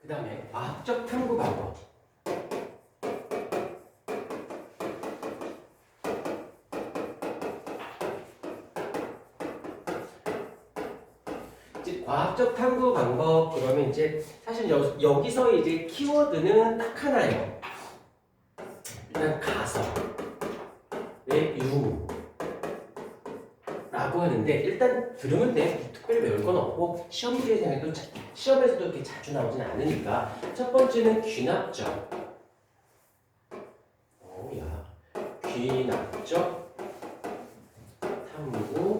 그 다음에 과학적 탐구 방법. 이제 과학적 탐구 방법 그러면 이제 사실 여기서 이제 키워드는 딱 하나예요. 일단 가설의 유무. 라고 하는데 일단 들으면 돼. 특별히 외울 건 없고 시험지에 생각해도 시험에서도 이렇게 자주 나오진 않으니까 첫 번째는 귀납적. 귀납적 탐구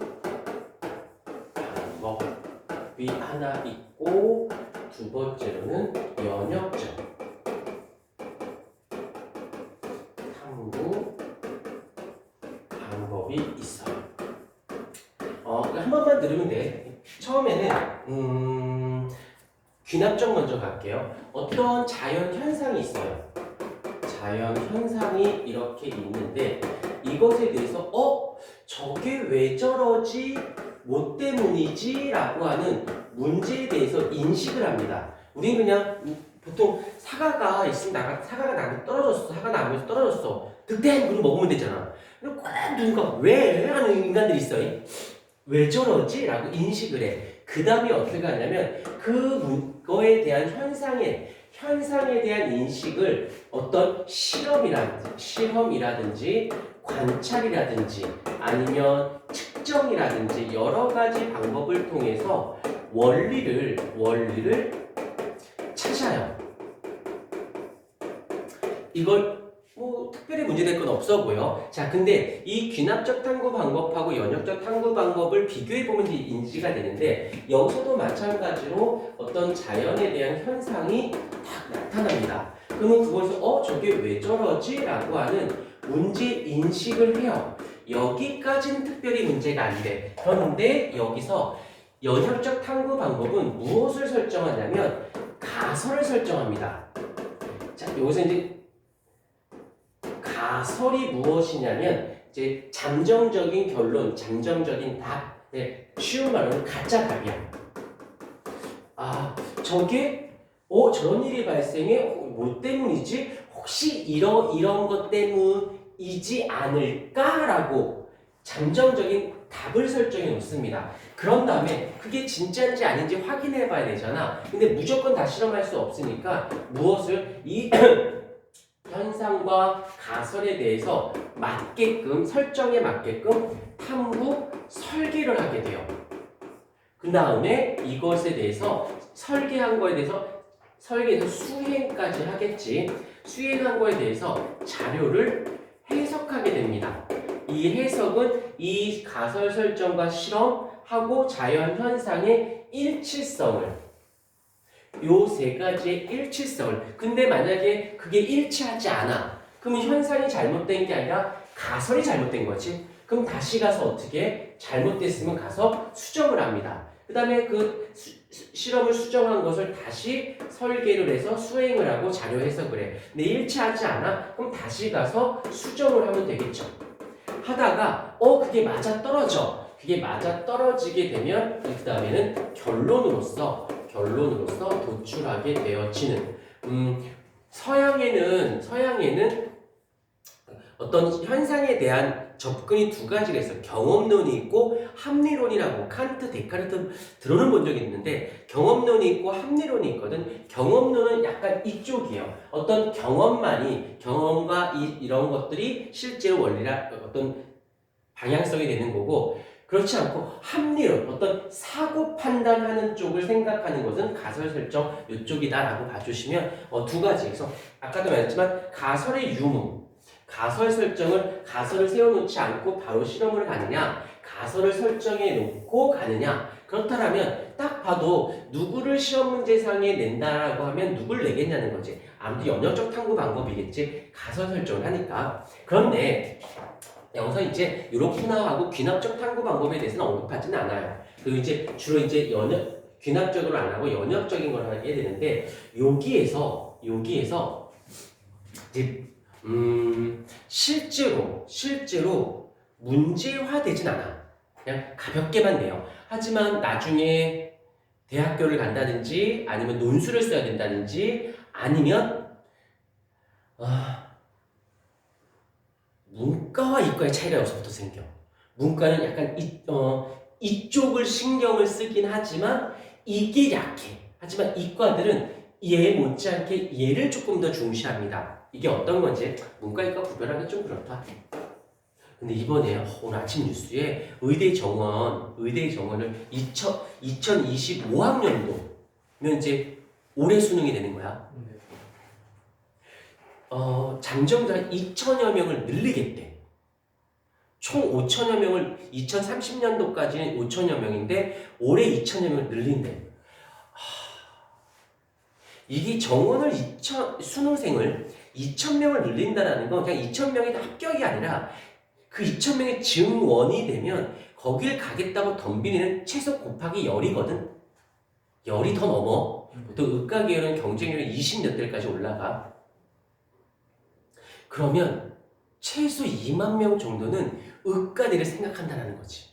방법이 하나 있고 두 번째로는 연역적 탐구 방법이 있어요. 한 번만 들으면 돼. 처음에는 귀납적 먼저 갈게요. 어떤 자연 현상이 있어요. 자연 현상이 이렇게 있는데 이것에 대해서 저게 왜 저러지? 뭐 때문이지? 라고 하는 문제에 대해서 인식을 합니다. 우린 그냥 보통 사과가 있으면 사과가 나무에 떨어졌어. 사과 나무에서 떨어졌어. 득템! 그럼 먹으면 되잖아. 근데 꼭 누군가 왜? 하는 인간들이 있어요. 왜 저러지? 라고 인식을 해. 그 다음에 어떻게 하냐면 그거에 대한 현상에 대한 인식을 어떤 실험이라든지 관찰이라든지 아니면 측정이라든지 여러 가지 방법을 통해서 원리를 찾아요. 이걸 특별히 문제될 건 없어 보여. 자, 근데 이 귀납적 탐구 방법하고 연역적 탐구 방법을 비교해보면 인지가 되는데 여기서도 마찬가지로 어떤 자연에 대한 현상이 딱 나타납니다. 그러면 그것에서 저게 왜 저러지? 라고 하는 문제 인식을 해요. 여기까지는 특별히 문제가 안 돼. 그런데 여기서 연역적 탐구 방법은 무엇을 설정하냐면 가설을 설정합니다. 자, 여기서 이제 가설이 무엇이냐면 이제 잠정적인 결론, 잠정적인 답. 쉬운 말로는 가짜 답이야. 저게 저런 일이 발생해? 뭐 때문이지? 혹시 이런 것 때문이지 않을까라고 잠정적인 답을 설정해 놓습니다. 그런 다음에 그게 진짜인지 아닌지 확인해 봐야 되잖아. 근데 무조건 다 실험할 수 없으니까 무엇을 이 현상과 가설에 대해서 설정에 맞게끔 탐구 설계를 하게 돼요. 그 다음에 이것에 대해서 설계한 거에 대해서 수행까지 하겠지. 수행한 거에 대해서 자료를 해석하게 됩니다. 이 해석은 이 가설 설정과 실험하고 자연 현상의 일치성을 요 세 가지의 일치성을 근데 만약에 그게 일치하지 않아 그러면 현상이 잘못된 게 아니라 가설이 잘못된 거지. 그럼 다시 가서 어떻게 잘못됐으면 가서 수정을 합니다. 그 다음에 그 실험을 수정한 것을 다시 설계를 해서 수행을 하고 자료 해석을 해. 근데 일치하지 않아? 그럼 다시 가서 수정을 하면 되겠죠. 하다가 그게 맞아 떨어져. 그게 맞아 떨어지게 되면 그 다음에는 결론으로서 도출하게 되어지는 서양에는 어떤 현상에 대한 접근이 두 가지가 있어요. 경험론이 있고 합리론이라고 칸트, 데카르트 들어는 본 적이 있는데 경험론이 있고 합리론이 있거든. 경험론은 약간 이쪽이에요. 어떤 경험과 이런 것들이 실제로 원리라 어떤 방향성이 되는 거고 그렇지 않고 합리론, 어떤 사고 판단하는 쪽을 생각하는 것은 가설 설정 이쪽이다라고 봐주시면 두 가지. 그래서 아까도 말했지만 가설의 유무, 가설을 세워놓지 않고 바로 실험을 가느냐, 가설을 설정해 놓고 가느냐. 그렇다면 딱 봐도 누구를 시험 문제상에 낸다라고 하면 누굴 내겠냐는 거지. 아무튼 연역적 탐구 방법이겠지. 가설 설정을 하니까. 그런데 여기서 이제 이렇구나 하고 귀납적 탐구 방법에 대해서는 언급하지는 않아요. 그리고 이제 주로 이제 귀납적으로 안 하고 연역적인 걸 하게 되는데 여기에서 이제 실제로 문제화되진 않아. 그냥 가볍게만 돼요. 하지만 나중에 대학교를 간다든지 아니면 논술을 써야 된다든지 아니면 문과와 이과의 차이가 여기서부터 생겨. 문과는 약간 이쪽을 신경을 쓰긴 하지만 이게 약해. 하지만 이과들은 얘 못지않게 얘를 조금 더 중시합니다. 이게 어떤 건지 문과, 이과 구별하기 좀 그렇다. 근데 이번에 오늘 아침 뉴스에 의대 정원을 2025학년도면 이제 올해 수능이 되는 거야. 잠정자 2천여 명을 늘리겠대. 총 5천여 명을 2030년도까지는 5천여 명인데 올해 2천여 명을 늘린대. 이게 정원을 수능생을 2,000명을 늘린다라는 건 그냥 2,000명이 합격이 아니라 그 2,000명의 증원이 되면 거길 가겠다고 덤비는 최소 곱하기 열이거든. 열이 더 넘어. 보통 의과계열은 경쟁률이 20몇 대까지 올라가. 그러면 최소 2만 명 정도는 의과대를 생각한다는 거지.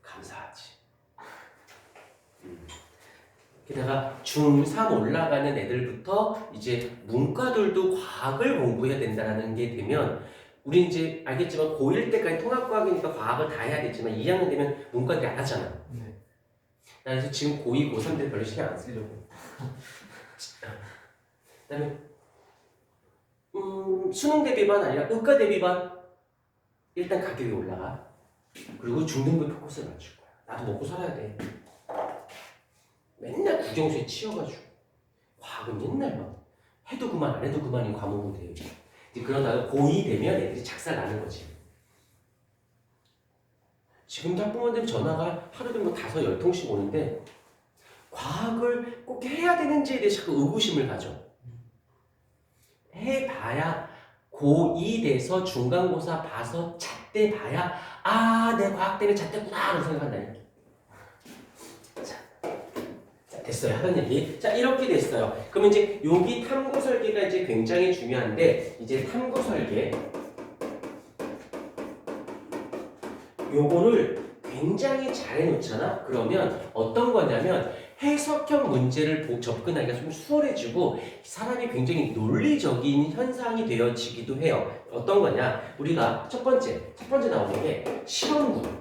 감사하지. 게다가 중3 올라가는 애들부터 이제 문과들도 과학을 공부해야 된다는 게 되면 우리 이제 알겠지만 고1 때까지 통합과학이니까 과학을 다 해야 되지만 2학년 되면 문과들이 안 하잖아. 나 그래서 지금 고2, 고3들 별로 신경 안 쓰려고. 그다음에 수능 대비반 아니라 의과 대비반 일단 가격이 올라가. 그리고 중등부 포커스를 맞출 거야. 나도 먹고 살아야 돼. 맨날 국영수에 치여가지고 과학은 맨날 막 해도 그만 안 해도 그만인 과목은 돼요. 이제 그러다가 고2 되면 애들이 작살나는 거지. 지금도 학부모들 전화가 하루에 뭐 5-10통씩 오는데 과학을 꼭 해야 되는지에 대해 자꾸 의구심을 가져. 해봐야 고2 돼서 중간고사 봐서 잣대 봐야 내 과학 때문에 잣대구나 라고 생각한다니까. 자, 됐어요. 하던 얘기. 자, 이렇게 됐어요. 그러면 이제 여기 탐구 설계가 이제 굉장히 중요한데 이제 탐구 설계 요거를 굉장히 잘 해놓잖아. 그러면 어떤 거냐면 해석형 문제를 접근하기가 좀 수월해지고 사람이 굉장히 논리적인 현상이 되어지기도 해요. 어떤 거냐? 우리가 첫 번째 나오는 게 실험군이라는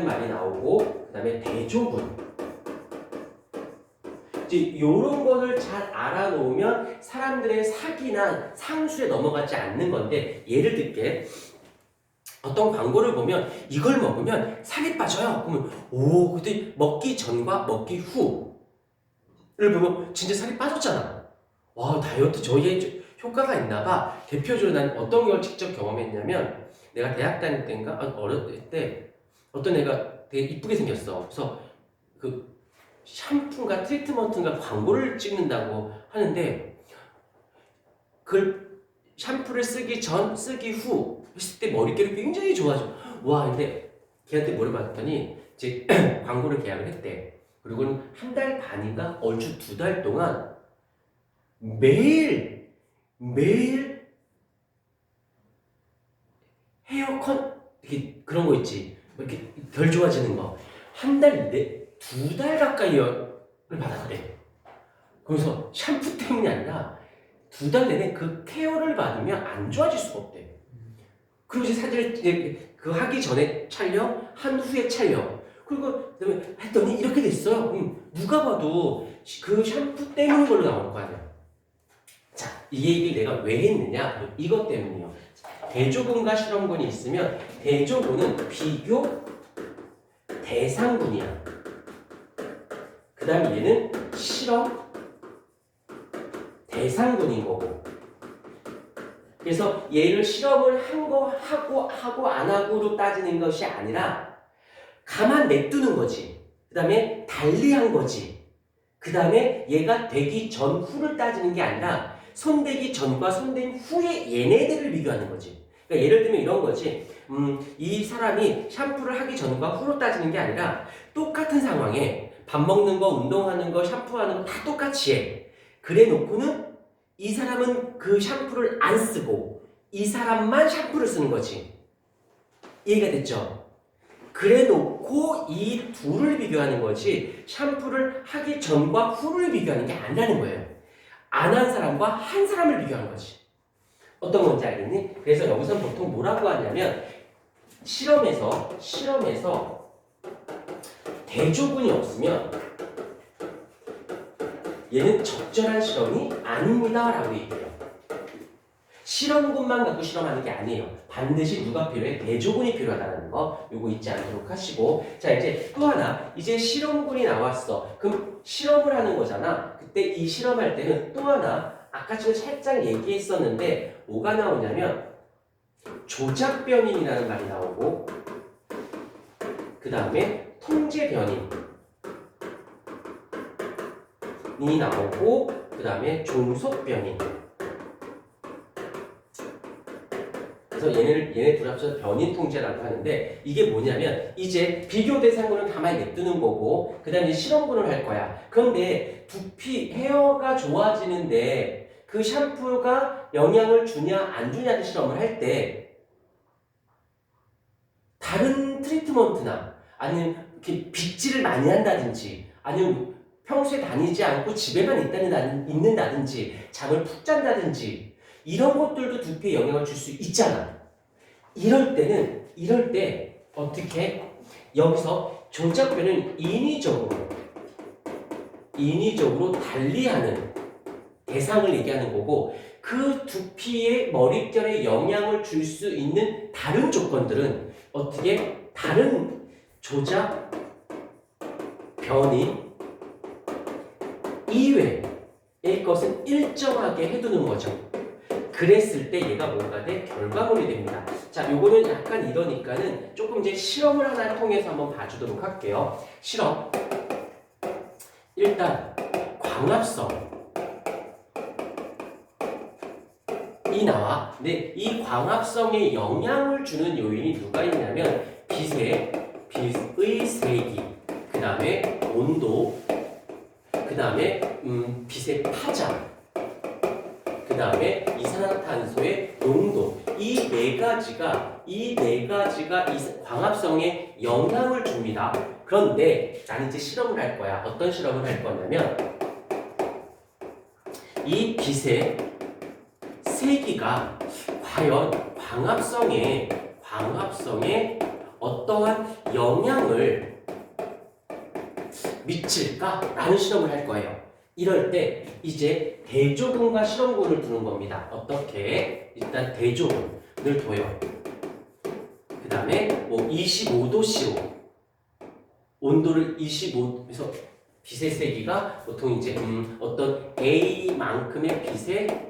말이 나오고 그 다음에 대조군. 이제 이런 거를 잘 알아놓으면 사람들의 사기나 상술에 넘어가지 않는 건데 예를 들게 어떤 광고를 보면 이걸 먹으면 살이 빠져요. 그러면 그때 먹기 전과 먹기 후를 보면 진짜 살이 빠졌잖아. 와, 다이어트 저희의 효과가 있나 봐. 대표적으로 난 어떤 걸 직접 경험했냐면 내가 대학 다닐 때인가 어렸을 때 어떤 애가 되게 이쁘게 생겼어. 그래서 그 샴푸인가 트리트먼트인가 광고를 찍는다고 하는데 그 샴푸를 쓰기 전, 쓰기 후 했을 때 머릿결이 굉장히 좋아져. 와, 근데 걔한테 물어봤더니 이제 광고를 계약을 했대. 그리고는 한 달 반인가 얼추 2달 동안 매일 헤어컨 이렇게 그런 거 있지. 이렇게 덜 좋아지는 거. 한 달 2달 가까이를 받았대. 그래서 샴푸 때문이 아니라 2달 내내 그 케어를 받으면 안 좋아질 수가 없대. 그리고 이제 사진을 이제 그 하기 전에 촬영, 한 후에 촬영. 그리고 그다음에 했더니 이렇게 됐어요. 누가 봐도 그 샴푸 때문인 걸로 나올 거 아니야. 자, 이 얘기를 내가 왜 했느냐? 이것 때문이에요. 대조군과 실험군이 있으면 대조군은 비교 대상군이야. 그 다음에 얘는 실험 대상군인 거고. 그래서 얘를 실험을 한 거 하고 안 하고로 따지는 것이 아니라 가만 냅두는 거지. 그 다음에 달리한 거지. 그 다음에 얘가 되기 전 후를 따지는 게 아니라 손대기 전과 손댄 후에 얘네들을 비교하는 거지. 그러니까 예를 들면 이런 거지. 이 사람이 샴푸를 하기 전과 후로 따지는 게 아니라 똑같은 상황에 밥 먹는 거, 운동하는 거, 샴푸하는 거 다 똑같이 해. 그래 놓고는 이 사람은 그 샴푸를 안 쓰고 이 사람만 샴푸를 쓰는 거지. 이해가 됐죠? 그래 놓고 이 둘을 비교하는 거지 샴푸를 하기 전과 후를 비교하는 게 아니라는 거예요. 안 한 사람과 한 사람을 비교하는 거지. 어떤 건지 알겠니? 그래서 여기서 보통 뭐라고 하냐면 실험에서 대조군이 없으면 얘는 적절한 실험이 아닙니다 라고 얘기해요. 실험군만 갖고 실험하는 게 아니에요. 반드시 누가 필요해? 대조군이 필요하다는 거 요거 잊지 않도록 하시고, 자 이제 또 하나, 이제 실험군이 나왔어. 그럼 실험을 하는 거잖아. 그때 이 실험할 때는 또 하나 아까 지금 살짝 얘기했었는데 뭐가 나오냐면 조작 변인이라는 말이 나오고 그 다음에 통제 변인이 나오고 그 다음에 종속 변인. 그래서 얘네 둘 합쳐서 변인 통제라고 하는데 이게 뭐냐면 이제 비교 대상군은 가만히 냅두는 거고 그 다음에 실험군을 할 거야. 그런데 두피 헤어가 좋아지는데 그 샴푸가 영향을 주냐 안 주냐를 실험을 할 때 다른 트리트먼트나 아니면 이렇게 빗질을 많이 한다든지 아니면 평소에 다니지 않고 집에만 있는다든지 잠을 푹 잔다든지 이런 것들도 두피에 영향을 줄 수 있잖아. 이럴 때 어떻게 여기서 조작변은 인위적으로 달리하는 대상을 얘기하는 거고 그 두피의 머릿결에 영향을 줄 수 있는 다른 조건들은 어떻게 다른 조작 변인 이외의 것은 일정하게 해두는 거죠. 그랬을 때 얘가 뭔가 돼? 결과물이 됩니다. 자, 요거는 약간 이러니까는 조금 이제 실험을 하나 통해서 한번 봐주도록 할게요. 실험. 일단 광합성이 나와. 근데 이 광합성에 영향을 주는 요인이 누가 있냐면 빛의 세기, 그 다음에 온도, 그 다음에 빛의 파장, 그 다음에 이산화탄소의 농도, 이 네 가지가 이 광합성에 영향을 줍니다. 그런데 나는 이제 실험을 할 거야. 어떤 실험을 할 거냐면 이 빛의 세기가 과연 광합성에 어떠한 영향을 미칠까라는 실험을 할 거예요. 이럴 때 이제 대조군과 실험군을 두는 겁니다. 어떻게? 일단 대조군을 둬요. 그 다음에 뭐 25도씨로 온도를 25에서 빛의 세기가 보통 이제 어떤 A만큼의 빛의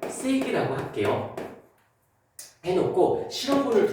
세기라고 할게요. 해놓고 실험군을